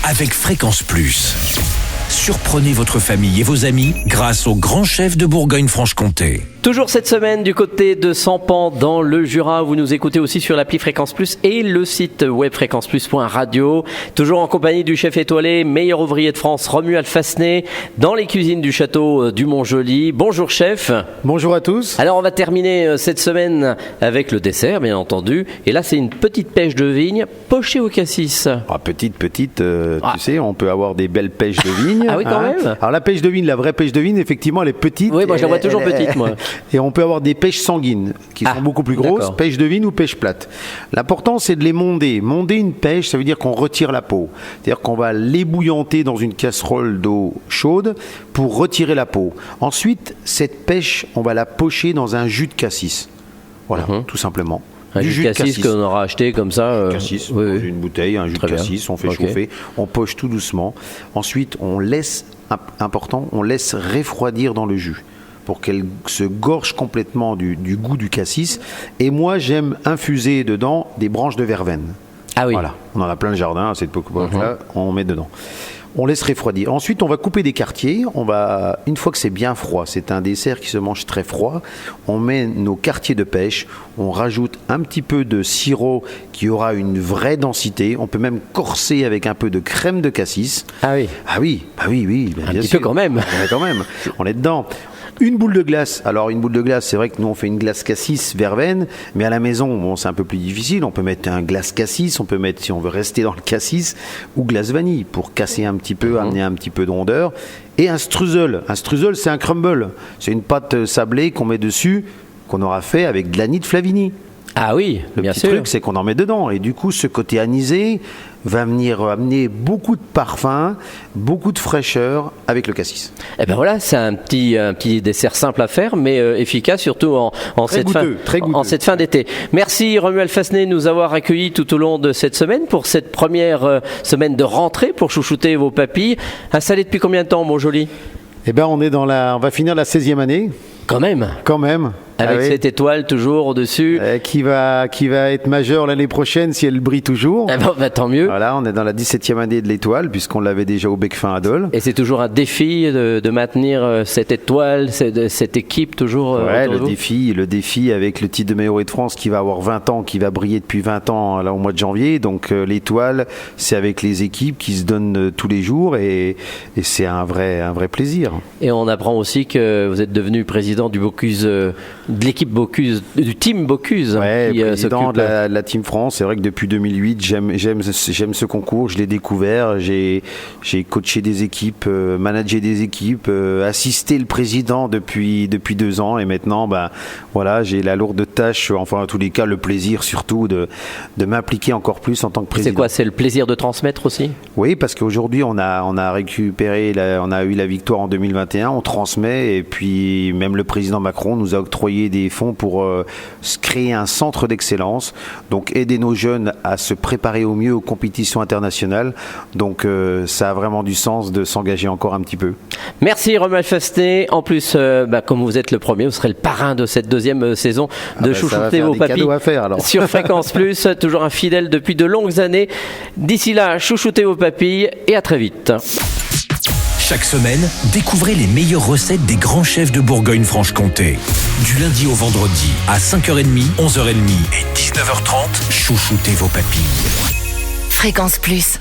avec Fréquence Plus. Surprenez votre famille et vos amis grâce au grand chef de Bourgogne-Franche-Comté. Toujours cette semaine du côté de Sampan dans le Jura. Vous nous écoutez aussi sur l'appli Fréquence Plus et le site web fréquenceplus.radio. Toujours en compagnie du chef étoilé, meilleur ouvrier de France, Romuald Fassenet, dans les cuisines du château du Montjoly. Bonjour chef. Bonjour à tous. Alors on va terminer cette semaine avec le dessert bien entendu. Et là c'est une petite pêche de vigne pochée au cassis. Petite, tu sais, on peut avoir des belles pêches de vigne. Ah oui quand même. Alors la pêche de vigne, la vraie pêche de vigne, effectivement elle est petite. Oui, moi je la vois toujours petite moi. Et on peut avoir des pêches sanguines qui sont beaucoup plus grosses, d'accord. Pêche de vigne ou pêche plate. L'important c'est de les monder. Monder une pêche, ça veut dire qu'on retire la peau. C'est-à-dire qu'on va l'ébouillanter dans une casserole d'eau chaude pour retirer la peau. Ensuite, cette pêche, on va la pocher dans un jus de cassis. Voilà, tout simplement. Un jus de cassis qu'on aura acheté comme ça. Cassis, oui. dans une bouteille, un jus de cassis, on fait chauffer, on poche tout doucement. Ensuite, on laisse refroidir dans le jus pour qu'elle se gorge complètement du goût du cassis. Et moi, j'aime infuser dedans des branches de verveine. Ah oui. Voilà, on en a plein le jardin, cette époque-là, on met dedans. On laisse refroidir. Ensuite, on va couper des quartiers. Une fois que c'est bien froid, c'est un dessert qui se mange très froid, on met nos quartiers de pêche, on rajoute un petit peu de sirop qui aura une vraie densité. On peut même corser avec un peu de crème de cassis. Ah oui. Ah oui, bien un petit sûr. peu quand même. Quand même, on est dedans. Une boule de glace. Alors une boule de glace, c'est vrai que nous on fait une glace cassis verveine, mais à la maison, bon, c'est un peu plus difficile. On peut mettre un glace cassis, on peut mettre, si on veut rester dans le cassis, ou glace vanille pour casser un petit peu, amener un petit peu de rondeur. Et un streusel. Un streusel, c'est un crumble. C'est une pâte sablée qu'on met dessus, qu'on aura fait avec de l'anis de Flavigny. Ah oui, bien sûr. Le petit truc, c'est qu'on en met dedans. Et du coup, ce côté anisé va venir amener beaucoup de parfum, beaucoup de fraîcheur avec le cassis. Et ben voilà, c'est un petit dessert simple à faire, mais efficace, surtout en cette fin d'été. Merci Romuald Fassenet de nous avoir accueillis tout au long de cette semaine pour cette première semaine de rentrée pour chouchouter vos papilles. Installé depuis combien de temps, Montjoly ? Eh ben, on va finir la 16e année. Quand même. Avec cette étoile toujours au-dessus. Qui va être majeure l'année prochaine si elle brille toujours. Tant mieux. Voilà, on est dans la 17e année de l'étoile puisqu'on l'avait déjà au Bec-Fin à Dole. Et c'est toujours un défi de maintenir cette étoile, cette équipe toujours le défi avec le titre de meilleur ouvrier de France qui va avoir 20 ans, qui va briller depuis 20 ans là, au mois de janvier. Donc l'étoile, c'est avec les équipes qui se donnent tous les jours et c'est un vrai plaisir. Et on apprend aussi que vous êtes devenu président du Bocuse, de l'équipe Bocuse, du team Bocuse. Président de la Team France. C'est vrai que depuis 2008, j'aime ce concours. Je l'ai découvert. J'ai coaché des équipes, managé des équipes, assisté le président depuis 2 ans. Et maintenant, j'ai la lourde tâche, enfin en tous les cas, le plaisir surtout de m'impliquer encore plus en tant que président. C'est quoi ? C'est le plaisir de transmettre aussi ? Oui, parce qu'aujourd'hui, on a récupéré, on a eu la victoire en 2021. On transmet et puis même le président Macron nous a octroyé des fonds pour créer un centre d'excellence, donc aider nos jeunes à se préparer au mieux aux compétitions internationales. Donc ça a vraiment du sens de s'engager encore un petit peu. Merci Romuald Fassenet. En plus, comme vous êtes le premier, vous serez le parrain de cette 2e saison de chouchouter vos papilles sur Fréquence Plus. Toujours un fidèle depuis de longues années. D'ici là, chouchoutez vos papilles et à très vite. Chaque semaine, découvrez les meilleures recettes des grands chefs de Bourgogne-Franche-Comté. Du lundi au vendredi, à 5h30, 11h30 et 19h30, chouchoutez vos papilles. Fréquence Plus.